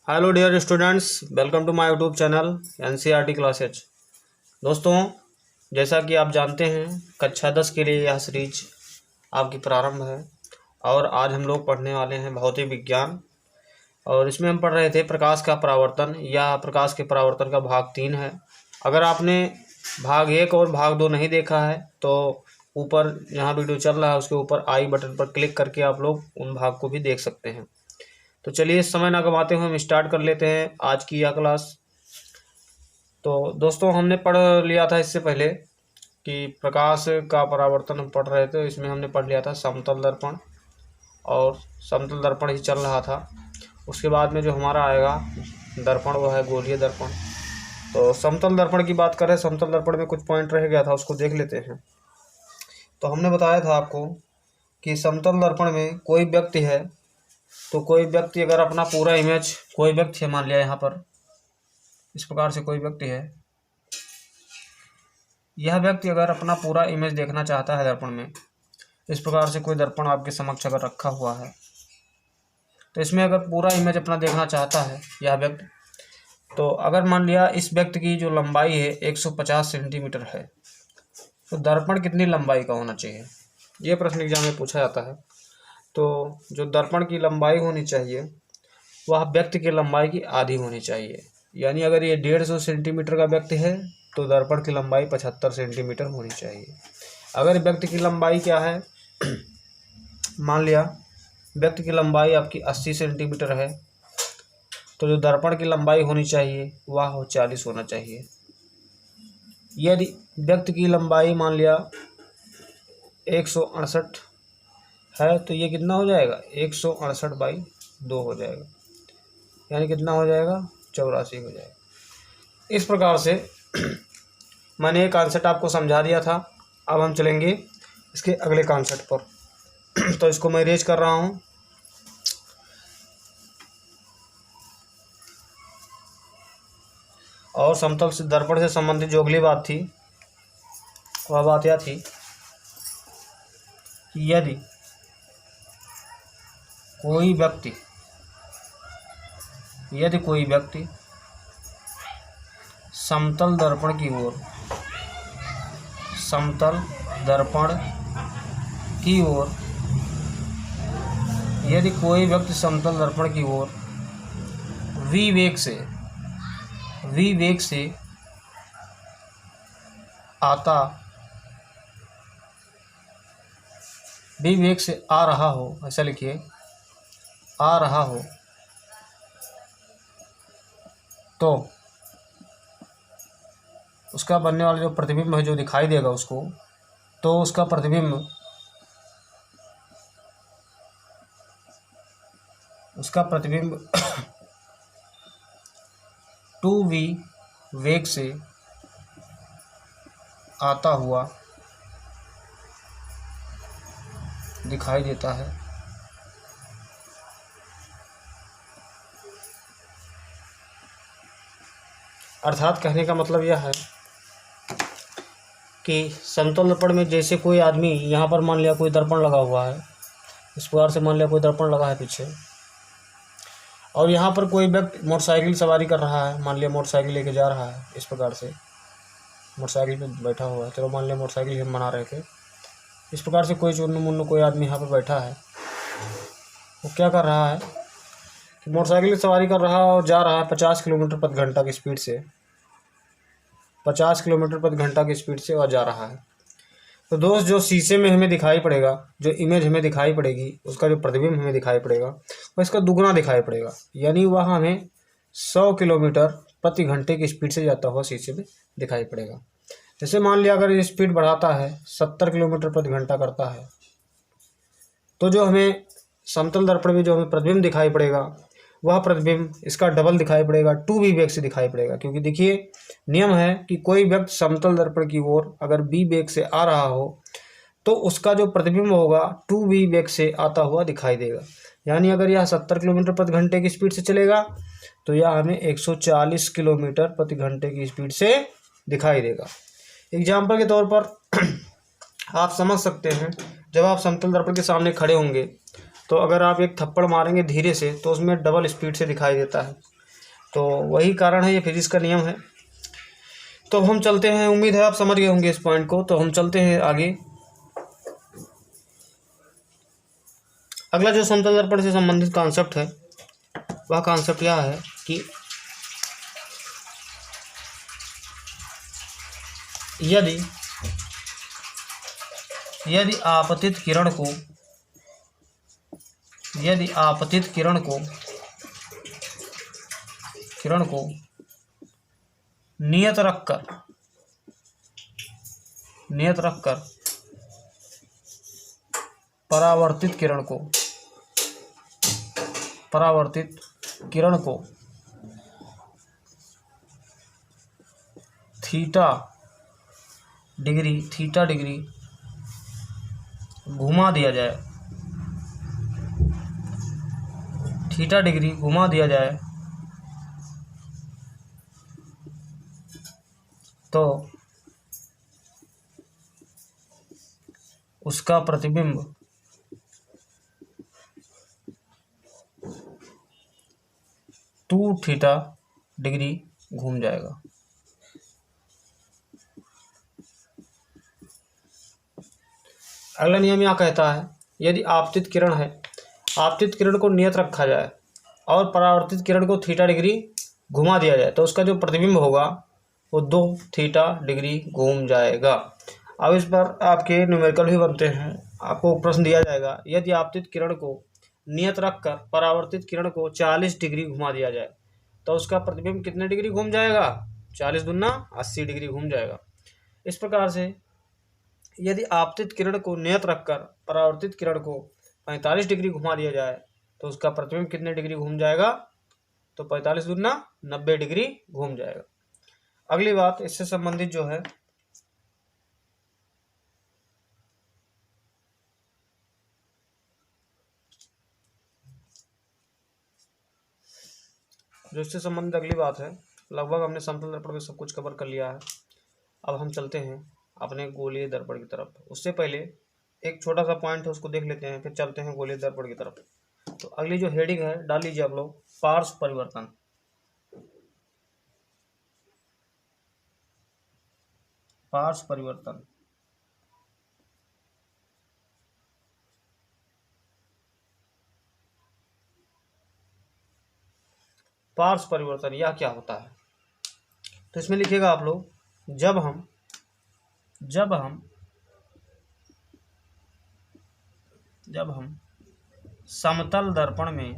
Hello dear students, welcome to my YouTube channel NCERT classes. दोस्तों, जैसा कि आप जानते हैं कक्षा 10 के लिए यह सीरीज आपकी प्रारंभ है और आज हम लोग पढ़ने वाले हैं भौतिक विज्ञान। और इसमें हम पढ़ रहे थे प्रकाश का परावर्तन। यह प्रकाश के परावर्तन का भाग 3 है। अगर आपने भाग 1 और भाग 2 नहीं देखा है तो ऊपर जहाँ वीडियो चल रहा है उसके ऊपर आई बटन पर क्लिक करके आप लोग उन भाग को भी देख सकते हैं। तो चलिए समय ना गवाते हुए हम स्टार्ट कर लेते हैं आज की यह क्लास। तो दोस्तों, हमने पढ़ लिया था इससे पहले कि प्रकाश का परावर्तन हम पढ़ रहे थे। इसमें हमने पढ़ लिया था समतल दर्पण, और समतल दर्पण ही चल रहा था। उसके बाद में जो हमारा आएगा दर्पण वो है गोलीय दर्पण। तो समतल दर्पण की बात करें, समतल दर्पण में कुछ पॉइंट रह गया था, उसको देख लेते हैं। तो हमने बताया था आपको कि समतल दर्पण में कोई व्यक्ति है, तो कोई व्यक्ति अगर अपना पूरा इमेज, कोई व्यक्ति है मान लिया यहाँ पर इस प्रकार से कोई व्यक्ति है, यह व्यक्ति अगर अपना पूरा इमेज देखना चाहता है दर्पण में, इस प्रकार से कोई दर्पण आपके समक्ष अगर रखा हुआ है, तो इसमें अगर पूरा इमेज अपना देखना चाहता है यह व्यक्ति, तो अगर मान लिया इस व्यक्ति की जो लंबाई है 150 सेंटीमीटर है, तो दर्पण कितनी लंबाई का होना चाहिए, ये प्रश्न एग्जाम में पूछा जाता है। तो जो दर्पण की लंबाई होनी चाहिए वह व्यक्ति की लंबाई की आधी होनी चाहिए। यानी अगर ये 150 सेंटीमीटर का व्यक्ति है तो दर्पण की लंबाई 75 सेंटीमीटर होनी चाहिए। अगर व्यक्ति की लंबाई क्या है, मान लिया व्यक्ति की लंबाई आपकी 80 सेंटीमीटर है, तो जो दर्पण की लंबाई होनी चाहिए वह हो 40 होना चाहिए। यदि व्यक्ति की लंबाई मान लिया 168 है, तो ये कितना हो जाएगा, 168/2 हो जाएगा, यानी कितना हो जाएगा, 84 हो जाएगा। इस प्रकार से मैंने एक कॉन्सेप्ट आपको समझा दिया था। अब हम चलेंगे इसके अगले कॉन्सेप्ट पर। तो इसको मैं इरेज कर रहा हूँ। और समतल से दर्पण से संबंधित जो अगली बात थी वह बात यह थी कि यदि कोई व्यक्ति समतल दर्पण की ओर यदि कोई व्यक्ति समतल दर्पण की ओर v वेग से आ रहा हो, ऐसा लिखिए, आ रहा हो, तो उसका बनने वाला जो प्रतिबिंब है, जो दिखाई देगा उसको, तो उसका प्रतिबिंब 2v वेग से आता हुआ दिखाई देता है। अर्थात कहने का मतलब यह है कि समतल दर्पण में जैसे कोई आदमी, यहाँ पर मान लिया कोई दर्पण लगा हुआ है, इस प्रकार से मान लिया कोई दर्पण लगा है पीछे, और यहाँ पर कोई व्यक्ति मोटरसाइकिल सवारी कर रहा है, मान लिया मोटरसाइकिल लेके जा रहा है, इस प्रकार से मोटरसाइकिल पे बैठा हुआ है। चलो मान लिया मोटरसाइकिल हम बना रहे थे, इस प्रकार से कोई चुन्नू मुन्नू कोई आदमी यहाँ पर बैठा है, वो क्या कर रहा है कि मोटरसाइकिल की सवारी कर रहा है और जा रहा है 50 किलोमीटर प्रति घंटा की स्पीड से, 50 किलोमीटर प्रति घंटा की स्पीड से वह जा रहा है। तो दोस्त, जो शीशे में हमें दिखाई पड़ेगा, जो इमेज हमें दिखाई पड़ेगी, उसका जो प्रतिबिंब हमें दिखाई पड़ेगा वह इसका दुगना दिखाई पड़ेगा। यानी वह हमें 100 किलोमीटर प्रति घंटे की स्पीड से जाता हुआ शीशे में दिखाई पड़ेगा। जैसे मान लिया अगर ये स्पीड बढ़ाता है, 70 किलोमीटर प्रति घंटा करता है, तो जो हमें समतल दर्पण में जो हमें प्रतिबिंब दिखाई पड़ेगा वह प्रतिबिंब इसका डबल दिखाई पड़ेगा, 2v वेग से दिखाई पड़ेगा। क्योंकि देखिए नियम है कि कोई व्यक्ति समतल दर्पण की ओर अगर v वेग से आ रहा हो तो उसका जो प्रतिबिंब होगा 2v वेग से आता हुआ दिखाई देगा। यानी अगर यह 70 किलोमीटर प्रति घंटे की स्पीड से चलेगा तो यह हमें 140 किलोमीटर प्रति घंटे की स्पीड से दिखाई देगा। एग्जाम्पल के तौर पर आप समझ सकते हैं, जब आप समतल दर्पण के सामने खड़े होंगे तो अगर आप एक थप्पड़ मारेंगे धीरे से तो उसमें डबल स्पीड से दिखाई देता है, तो वही कारण है, ये फिजिक्स का नियम है। तो हम चलते हैं, उम्मीद है आप समझ गए होंगे इस पॉइंट को। तो हम चलते हैं आगे। अगला जो समतल दर्पण से संबंधित कॉन्सेप्ट है वह कॉन्सेप्ट यह है कि यदि आपतित किरण को नियत रखकर परावर्तित किरण को थीटा डिग्री घुमा दिया जाए तो उसका प्रतिबिंब 2 थीटा डिग्री घूम जाएगा। अगला नियम यह कहता है, यदि आपतित किरण को नियत रखा जाए और परावर्तित किरण को थीटा डिग्री घुमा दिया जाए तो उसका जो प्रतिबिंब होगा वो 2 थीटा डिग्री घूम जाएगा। अब इस पर आपके न्यूमेरिकल भी बनते हैं। आपको प्रश्न दिया जाएगा, यदि आपतित किरण को नियत रखकर परावर्तित किरण को 40 डिग्री घुमा दिया जाए तो उसका प्रतिबिंब कितने डिग्री घूम जाएगा? 40 दूना 80 डिग्री घूम जाएगा। इस प्रकार से यदि आपतित किरण को नियत रखकर परावर्तित किरण को 45 डिग्री घुमा दिया जाए तो उसका प्रतिबिंब कितने डिग्री घूम जाएगा? तो 45 दूना 90 डिग्री घूम जाएगा। अगली बात इससे संबंधित जो है, अगली बात है, लगभग हमने समतल दर्पण में सब कुछ कवर कर लिया है। अब हम चलते हैं अपने गोलीय दर्पण की तरफ। उससे पहले एक छोटा सा पॉइंट है, उसको देख लेते हैं, फिर चलते हैं गोलीय दर्पण की तरफ। तो अगली जो हेडिंग है डाल लीजिए आप लोग, पार्श्व परिवर्तन। पार्श्व परिवर्तन यह क्या होता है? तो इसमें लिखिएगा आप लोग, जब हम समतल दर्पण में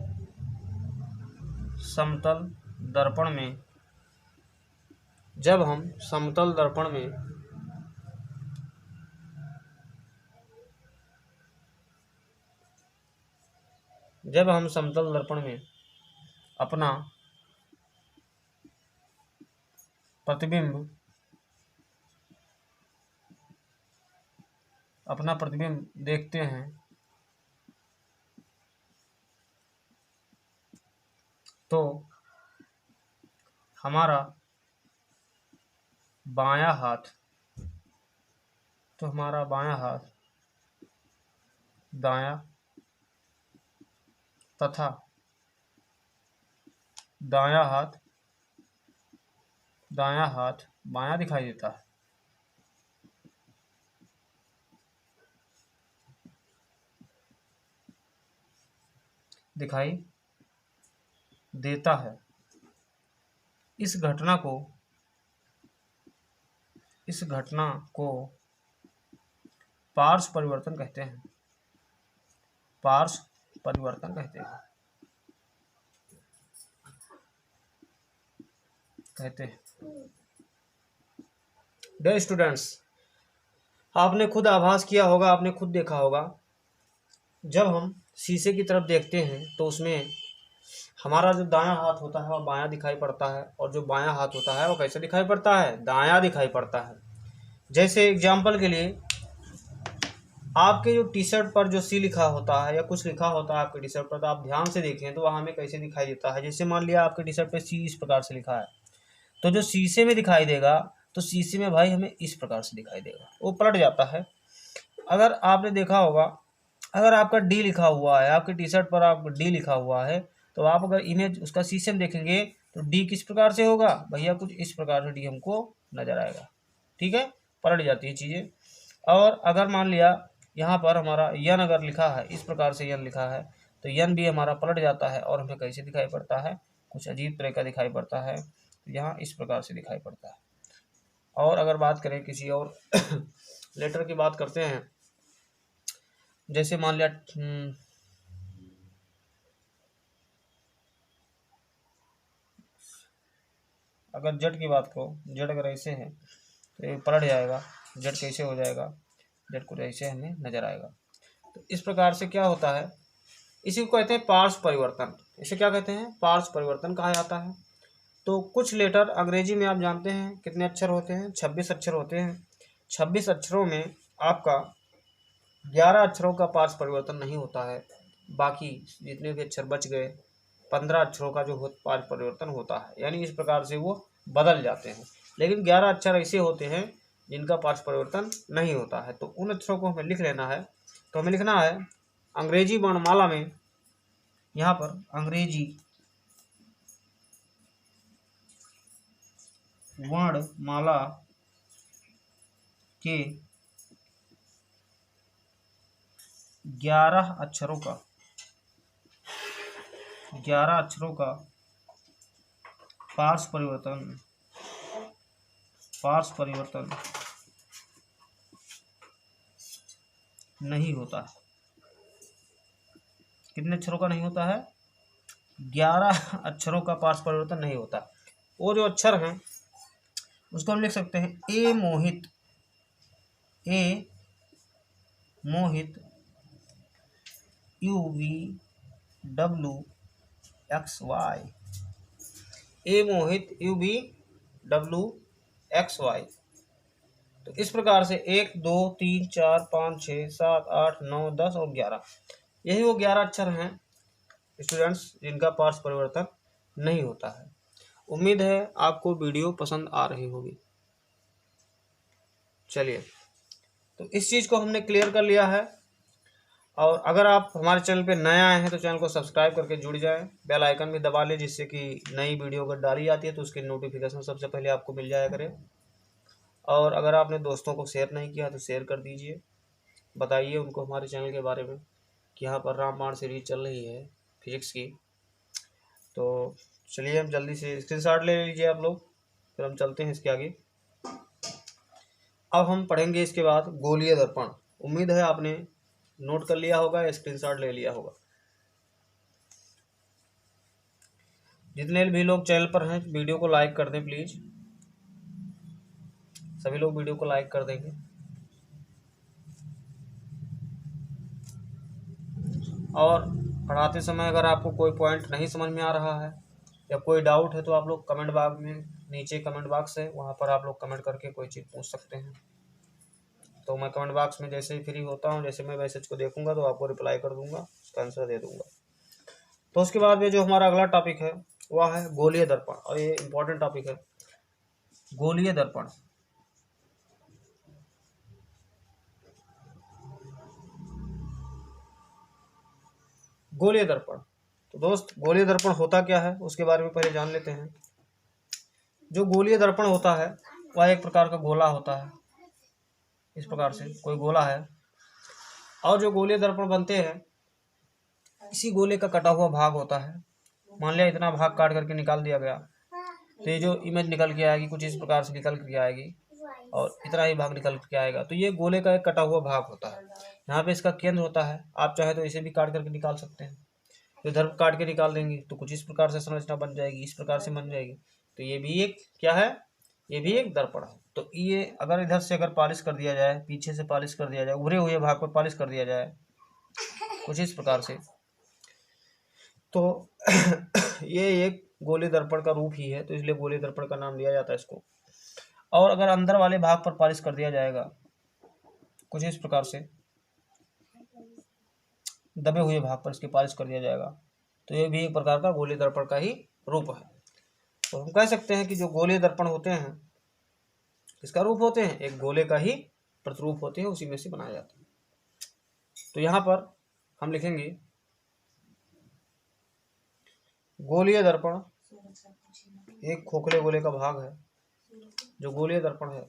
अपना प्रतिबिंब देखते हैं तो हमारा बायां हाथ दायां तथा दायां हाथ बायां दिखाई देता है। इस घटना को पार्श्व परिवर्तन कहते हैं। डियर स्टूडेंट्स, आपने खुद आभास किया होगा, आपने खुद देखा होगा, जब हम शीशे की तरफ देखते हैं तो उसमें हमारा जो दायां हाथ होता है वह बायां दिखाई पड़ता है, और जो बायां हाथ होता है वो कैसे दिखाई पड़ता है? दायां दिखाई पड़ता है। जैसे एग्जाम्पल के लिए, आपके जो टी शर्ट पर जो सी लिखा होता है या कुछ लिखा होता है आपके टी शर्ट पर, तो आप ध्यान से देखें तो वह हमें कैसे दिखाई देता है। जैसे मान लिया आपके टी शर्ट पे सी इस प्रकार से लिखा है, तो जो शीशे में दिखाई देगा तो शीशे में भाई हमें इस प्रकार से दिखाई देगा, वो पलट जाता है। अगर आपने देखा होगा, अगर आपका डी लिखा हुआ है, आपके टी शर्ट पर आप डी लिखा हुआ है, तो आप अगर इमेज उसका शीशे में देखेंगे तो डी किस प्रकार से होगा भैया, कुछ इस प्रकार से डी हमको नजर आएगा। ठीक है, पलट जाती है चीज़ें। और अगर मान लिया यहाँ पर हमारा यन अगर लिखा है, इस प्रकार से यन लिखा है, तो यन भी हमारा पलट जाता है और हमें कैसे दिखाई पड़ता है, कुछ अजीब तरह का दिखाई पड़ता है। तो यहाँ इस प्रकार से दिखाई पड़ता है। और अगर बात करें किसी और लेटर की बात करते हैं, जैसे मान लिया अगर जेड की बात करो, जेड अगर ऐसे है तो ये पलट जाएगा, जेड कैसे हो जाएगा, जेड कुछ ऐसे हमें नजर आएगा। तो इस प्रकार से क्या होता है, इसी को कहते हैं पार्श्व परिवर्तन। इसे क्या कहते हैं, पार्श्व परिवर्तन कहा जाता है। तो कुछ लेटर अंग्रेजी में आप जानते हैं कितने अक्षर होते हैं, 26 अक्षर होते हैं। 26 अक्षरों में आपका 11 अक्षरों का पार्श्व परिवर्तन नहीं होता है, बाकी जितने भी अक्षर बच गए 15 अक्षरों का जो पार्श्व परिवर्तन होता है, यानी इस प्रकार से वो बदल जाते हैं। लेकिन 11 अक्षर ऐसे होते हैं जिनका पार्श्व परिवर्तन नहीं होता है। तो उन अक्षरों को हमें लिख लेना है। तो हमें लिखना है अंग्रेजी वर्णमाला में, यहाँ पर अंग्रेजी वर्णमाला के 11 अक्षरों का पार्श्व परिवर्तन नहीं होता है। कितने अक्षरों का नहीं होता है, 11 अक्षरों का पार्श्व परिवर्तन नहीं होता। वो जो अक्षर हैं उसको हम लिख सकते हैं A Mohit U V W X Y, A Mohit U V W X Y. तो इस प्रकार से 1 2 3 4 5 6 7 8 9 10 और 11, यही वो 11 अक्षर हैं स्टूडेंट्स जिनका पार्श्व परिवर्तन नहीं होता है। उम्मीद है आपको वीडियो पसंद आ रही होगी। चलिए, तो इस चीज़ को हमने क्लियर कर लिया है। और अगर आप हमारे चैनल पे नए आए हैं तो चैनल को सब्सक्राइब करके जुड़ जाएं, बेल आइकन भी दबा लें, जिससे कि नई वीडियो अगर डाली जाती है तो उसकी नोटिफिकेशन सबसे पहले आपको मिल जाया करे। और अगर आपने दोस्तों को शेयर नहीं किया तो शेयर कर दीजिए, बताइए उनको हमारे चैनल के बारे में कि यहाँ पर रामबाण सीरीज चल रही है फिजिक्स की। तो चलिए हम जल्दी से स्क्रीनशॉट ले लीजिए आप लोग, फिर हम चलते हैं इसके आगे। अब हम पढ़ेंगे इसके बाद गोलीय दर्पण। उम्मीद है आपने नोट कर लिया होगा या स्क्रीनशॉट ले लिया होगा। जितने भी लोग चैनल पर हैं वीडियो को लाइक कर दें प्लीज, सभी लोग वीडियो को लाइक कर देंगे। और पढ़ाते समय अगर आपको कोई पॉइंट नहीं समझ में आ रहा है या कोई डाउट है तो आप लोग कमेंट बॉक्स में, नीचे कमेंट बॉक्स है वहाँ पर आप लोग कमेंट करके कोई चीज़ पूछ सकते हैं। तो मैं कमेंट बॉक्स में जैसे ही फ्री होता हूँ, जैसे मैं मैसेज को देखूंगा तो आपको रिप्लाई कर दूंगा, उसका आंसर दे दूंगा। तो उसके बाद में जो हमारा अगला टॉपिक है वह है गोलीय दर्पण, और ये इम्पोर्टेंट टॉपिक है गोलीय दर्पण। गोलीय दर्पण, तो दोस्त गोलीय दर्पण होता क्या है उसके बारे में पहले जान लेते हैं। जो गोलीय दर्पण होता है वह एक प्रकार का गोला होता है, इस प्रकार से कोई गोला है, और जो गोलीय दर्पण बनते हैं इसी गोले का कटा हुआ भाग होता है। मान लिया इतना भाग काट करके निकाल दिया गया तो ये जो इमेज निकल के आएगी कुछ इस प्रकार से निकल के आएगी, और इतना ही भाग निकल के आएगा। तो ये गोले का एक कटा हुआ भाग होता है। यहाँ पे इसका केंद्र होता है, आप चाहे तो इसे भी काट करके निकाल सकते हैं। तो इधर काट के निकाल देंगे तो कुछ इस प्रकार से संरचना बन जाएगी, इस प्रकार से बन जाएगी। तो ये भी एक क्या है, ये भी एक दर्पण है। तो ये अगर इधर से अगर पॉलिश कर दिया जाए, पीछे से पॉलिश कर दिया जाए, उभरे हुए भाग पर पॉलिश कर दिया जाए कुछ इस प्रकार से, तो ये एक गोलीय दर्पण का रूप ही है, तो इसलिए गोलीय दर्पण का नाम दिया जाता है इसको। और अगर अंदर वाले भाग पर पॉलिश कर दिया जाएगा कुछ इस प्रकार से, दबे हुए भाग पर इसके पॉलिश कर दिया जाएगा, तो ये भी एक प्रकार का गोलीय दर्पण का ही रूप है। तो हम कह सकते हैं कि जो गोलीय दर्पण होते हैं किसका रूप होते हैं, एक गोले का ही प्रतिरूप होते हैं, उसी में से बनाया जाता है। तो यहाँ पर हम लिखेंगे गोलीय दर्पण एक खोखले गोले का भाग है जो गोलीय दर्पण है।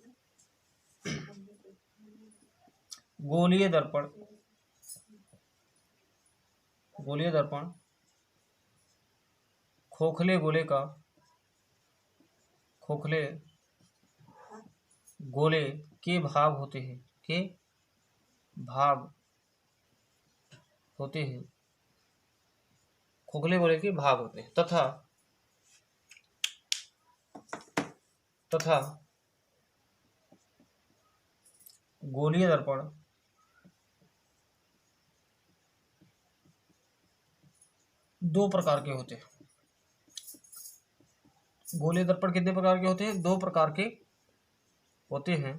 गोलीय दर्पण, गोलीय दर्पण खोखले गोले का, खोखले गोले के भाग होते हैं, के भाग होते हैं, खोखले गोले के भाग होते हैं तथा गोलीय दर्पण दो प्रकार के होते हैं। गोलीय दर्पण कितने प्रकार के होते हैं? दो प्रकार के होते हैं।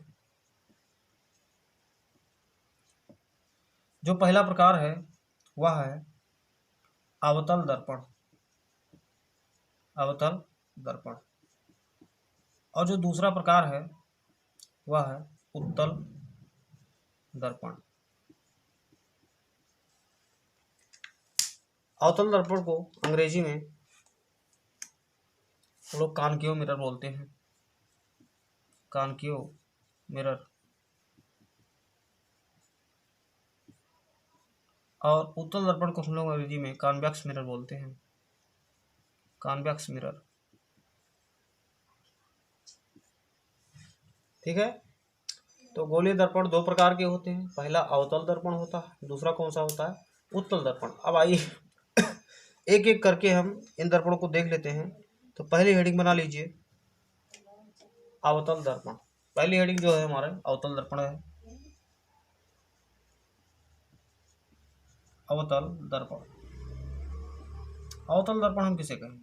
जो पहला प्रकार है वह है अवतल दर्पण, अवतल दर्पण, और जो दूसरा प्रकार है वह है उत्तल दर्पण। अवतल दर्पण को अंग्रेजी में हम लोग कॉनकेव मिरर बोलते हैं, कॉनकेव मिरर। और उत्तल दर्पण को हम लोग अंग्रेजी में कॉन्वेक्स मिरर बोलते हैं, कॉन्वेक्स मिरर। ठीक है। तो गोलीय दर्पण दो प्रकार के होते हैं, पहला अवतल दर्पण होता है, दूसरा कौन सा होता है? उत्तल दर्पण। अब आइए एक एक करके हम इन दर्पणों को देख लेते हैं। तो पहली हेडिंग बना लीजिए अवतल दर्पण। पहली हेडिंग जो है हमारा अवतल दर्पण है, अवतल दर्पण। अवतल दर्पण हम किसे कहें?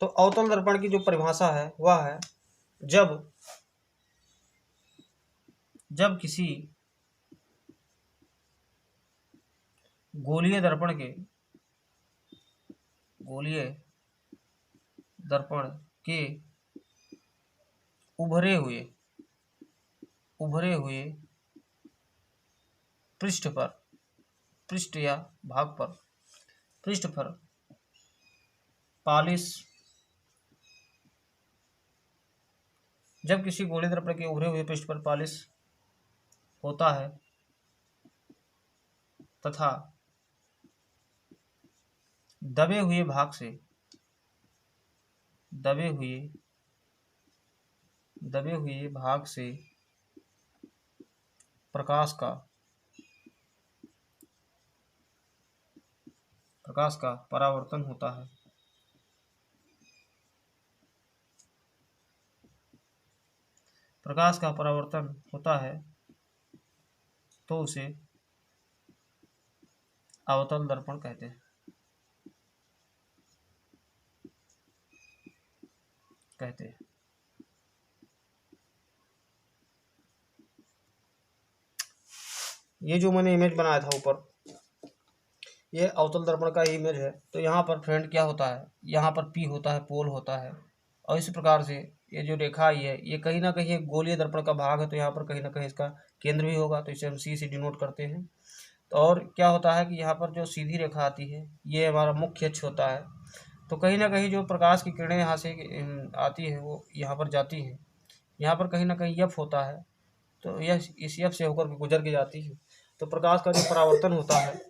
तो अवतल दर्पण की जो परिभाषा है वह है जब किसी गोलीय दर्पण के उभरे हुए पृष्ठ या भाग पर, पृष्ठ पर पॉलिश, जब किसी गोलीय दर्पण के उभरे हुए पृष्ठ पर पॉलिश होता है तथा दबे हुए भाग से प्रकाश का परावर्तन होता है। प्रकाश का परावर्तन होता है तो उसे अवतल दर्पण कहते हैं, ये जो मैंने इमेज बनाया था ऊपर, ये अवतल दर्पण का ही इमेज है। तो यहाँ पर फ्रेंड क्या होता है, यहाँ पर पी होता है, पोल होता है, और इस प्रकार से ये जो रेखा आई है ये कहीं ना कहीं एक गोलीय दर्पण का भाग है। तो यहाँ पर कहीं ना कहीं इसका केंद्र भी होगा, तो इसे हम सी से डिनोट करते हैं। तो और क्या होता है कि यहाँ पर जो सीधी रेखा आती है ये हमारा मुख्य अक्ष होता है। तो कहीं ना कहीं जो प्रकाश की किरणें यहाँ से आती है वो यहाँ पर जाती है, यहाँ पर कहीं ना कहीं यफ होता है, तो यह इस यफ से होकर गुजर के जाती है। तो प्रकाश का जो परावर्तन होता है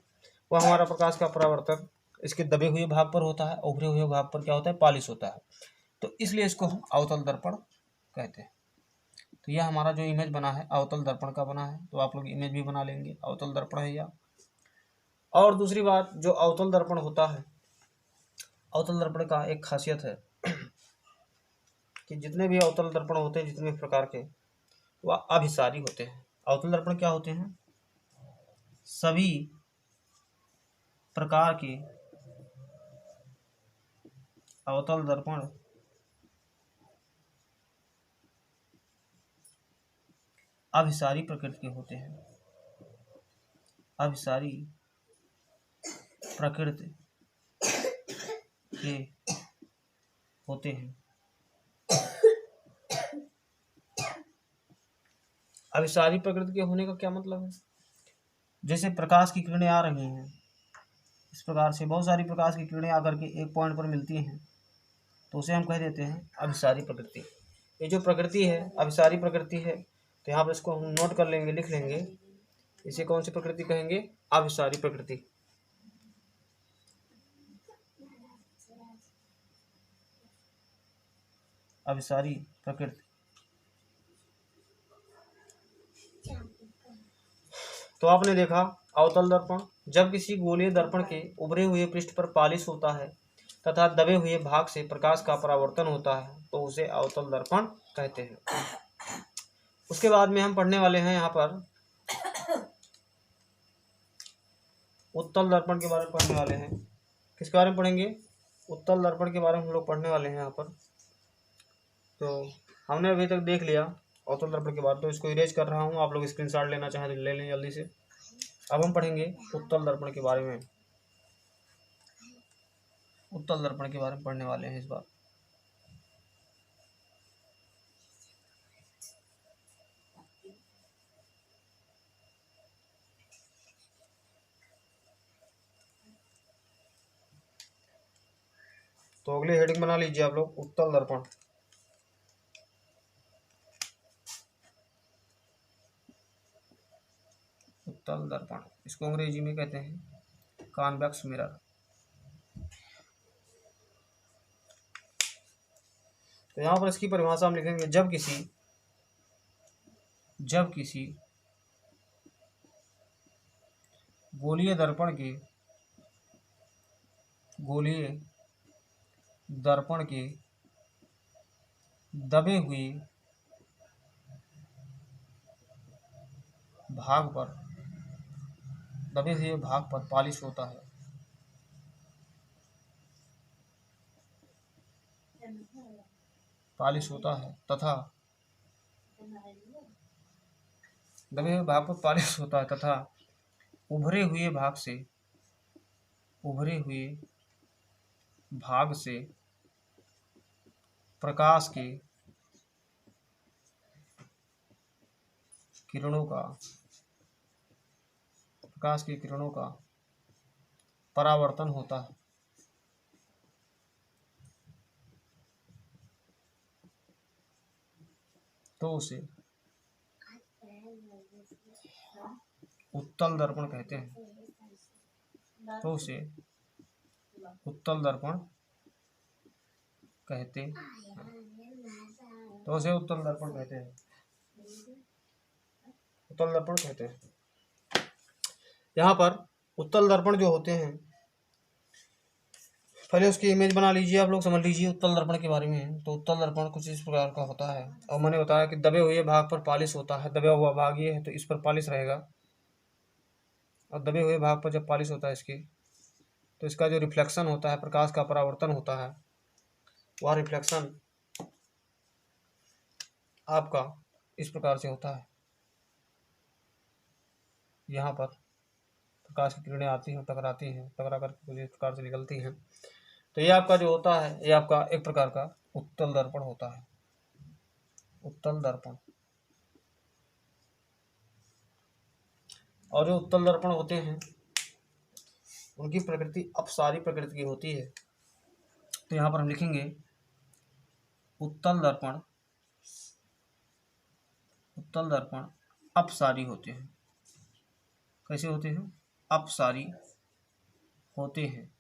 वह हमारा प्रकाश का परावर्तन इसके दबे हुए भाग पर होता है, उभरे हुए भाग पर क्या होता है? पॉलिश होता है। तो इसलिए इसको हम अवतल दर्पण कहते हैं। तो यह हमारा जो इमेज बना है अवतल दर्पण का बना है, तो आप लोग इमेज भी बना लेंगे, अवतल दर्पण है यह। और दूसरी बात, जो अवतल दर्पण होता है, अवतल दर्पण का एक खासियत है कि जितने भी अवतल दर्पण होते हैं, जितने प्रकार के, वह अभिसारी होते हैं। अवतल दर्पण क्या होते हैं? सभी प्रकार के अवतल दर्पण अभिसारी प्रकृति के होते हैं, अभिसारी प्रकृति के होते हैं। अभिसारी प्रकृति के होने का क्या मतलब है? जैसे प्रकाश की किरणें आ रही हैं, इस प्रकार से बहुत सारी प्रकाश की किरणें आकर के एक पॉइंट पर मिलती हैं, तो उसे हम कह देते हैं अभिसारी प्रकृति। ये जो प्रकृति है अभिसारी प्रकृति है, तो यहाँ पर इसको हम नोट कर लेंगे, लिख लेंगे। इसे कौन सी प्रकृति कहेंगे? अभिसारी प्रकृति। अभिसारी प्रकृति। तो आपने देखा अवतल दर्पण, जब किसी गोलीय दर्पण के उभरे हुए पृष्ठ पर पालिश होता है तथा दबे हुए भाग से प्रकाश का परावर्तन होता है तो उसे अवतल दर्पण कहते हैं। उसके बाद में हम पढ़ने वाले हैं यहाँ पर उत्तल दर्पण के बारे में पढ़ने वाले हैं। किसके बारे में पढ़ेंगे? उत्तल दर्पण के बारे में हम लोग पढ़ने वाले हैं यहाँ पर। तो हमने अभी तक देख लिया अवतल दर्पण के बाद, तो इसको इरेज कर रहा हूँ, आप लोग स्क्रीनशॉट लेना चाहें तो ले लें जल्दी से। अब हम पढ़ेंगे उत्तल दर्पण के बारे में। उत्तल दर्पण के बारे में पढ़ने वाले हैं इस बार। तो अगले हेडिंग बना लीजिए आप लोग, उत्तल दर्पण। उत्तल दर्पण, इसको अंग्रेजी में कहते हैं कॉन्वेक्स मिरर। तो यहाँ पर इसकी परिभाषा हम लिखेंगे, जब किसी गोलीय दर्पण के दबे हुए भाग पर पालिश होता है तथा दबे हुए भाग पर पालिश होता है तथा उभरे हुए भाग से प्रकाश की किरणों का परावर्तन होता है। तो उसे उत्तल दर्पण कहते हैं। तो उसे उत्तल दर्पण कहते हैं। यहाँ पर उत्तल दर्पण जो होते हैं, पहले उसकी इमेज बना लीजिए, आप लोग समझ लीजिए उत्तल दर्पण के बारे में। तो उत्तल दर्पण कुछ इस प्रकार का होता है, और मैंने बताया कि दबे हुए भाग पर पालिश होता है। दबा हुआ भाग ये है तो इस पर पालिश रहेगा, और दबे हुए भाग पर जब पालिश होता है इसकी, तो इसका जो रिफ्लेक्शन होता है, प्रकाश का परावर्तन होता है, वह रिफ्लेक्शन आपका इस प्रकार से होता है। यहाँ पर प्रकाश की किरणें आती हैं, टकराती हैं, टकरा कर कुछ इस प्रकार से निकलती हैं। तो ये आपका जो होता है, ये आपका एक प्रकार का उत्तल दर्पण होता है। उत्तल दर्पण। और जो उत्तल दर्पण होते हैं उनकी प्रकृति अपसारी प्रकृति की होती है। तो यहाँ पर हम लिखेंगे उत्तल दर्पण अपसारी होते हैं। कैसे होते हैं? अपसारी होते हैं।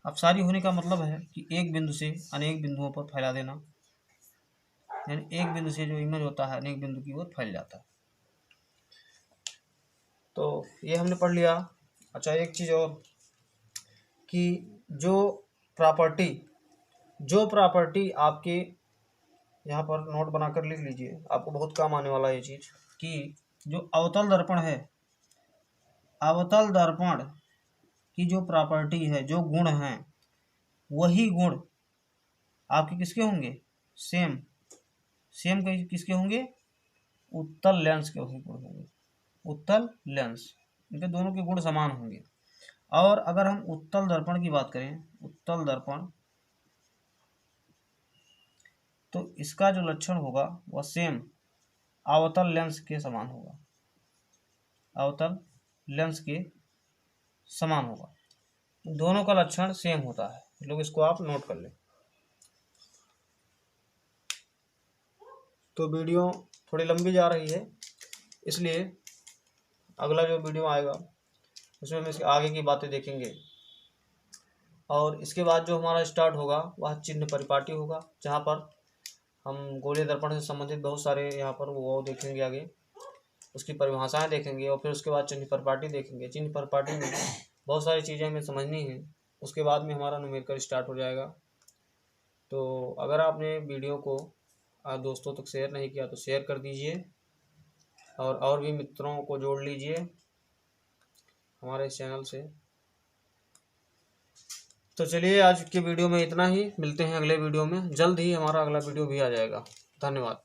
अपसारी होने का मतलब है कि एक बिंदु से अनेक बिंदुओं पर फैला देना, यानी एक बिंदु से जो इमेज होता है अनेक बिंदु की ओर फैल जाता है। तो ये हमने पढ़ लिया। अच्छा, एक चीज़ और कि जो प्रॉपर्टी आपके यहाँ पर नोट बनाकर लिख लीजिए, आपको बहुत काम आने वाला है ये चीज़, कि जो अवतल दर्पण है, अवतल दर्पण की जो प्रॉपर्टी है, जो गुण हैं, वही गुण आपके किसके होंगे? सेम किसके होंगे? उत्तल लेंस के वही गुण होंगे। उत्तल लेंस, इनके दोनों के गुण समान होंगे। और अगर हम उत्तल दर्पण की बात करें, उत्तल दर्पण, तो इसका जो लक्षण होगा वह सेम अवतल लेंस के समान होगा। अवतल लेंस के समान होगा। दोनों का लक्षण सेम होता है, लोग इसको आप नोट कर लें। तो वीडियो थोड़ी लंबी जा रही है, इसलिए अगला जो वीडियो आएगा उसमें हम इसके आगे की बातें देखेंगे। और इसके बाद जो हमारा स्टार्ट होगा वह चिन्ह परिपाटी होगा, जहाँ पर हम गोलीय दर्पण से संबंधित बहुत सारे यहाँ पर वो देखेंगे, आगे उसकी परिभाषाएं देखेंगे, और फिर उसके बाद चिन्ह परिपाटी देखेंगे। चिन्ह परिपाटी में बहुत सारी चीज़ें हमें समझनी है, उसके बाद में हमारा न्यूमेरिकल स्टार्ट हो जाएगा। तो अगर आपने वीडियो को दोस्तों तक शेयर नहीं किया तो शेयर कर दीजिए, और भी मित्रों को जोड़ लीजिए हमारे इस चैनल से। तो चलिए आज की वीडियो में इतना ही, मिलते हैं अगले वीडियो में। जल्द ही हमारा अगला वीडियो भी आ जाएगा। धन्यवाद।